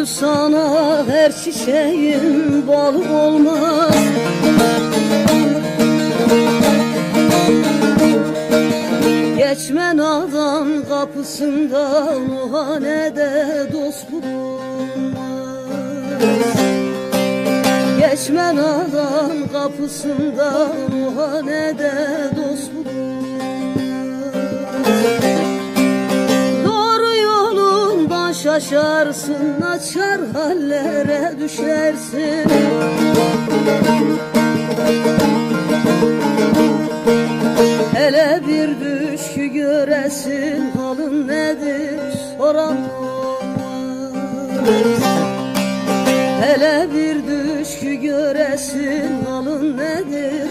Gül sana her çiçeğin bal olmaz. Geçmen adam kapısından o hanede dost bulunmaz. Geçmen adam kapısından o hanede dost bulunmaz. Doğru yolundan şaşarsın, açar hallere düşersin. Hele bir düşkü göresin, halın nedir soran olmaz. Hele bir düşkü göresin, halın nedir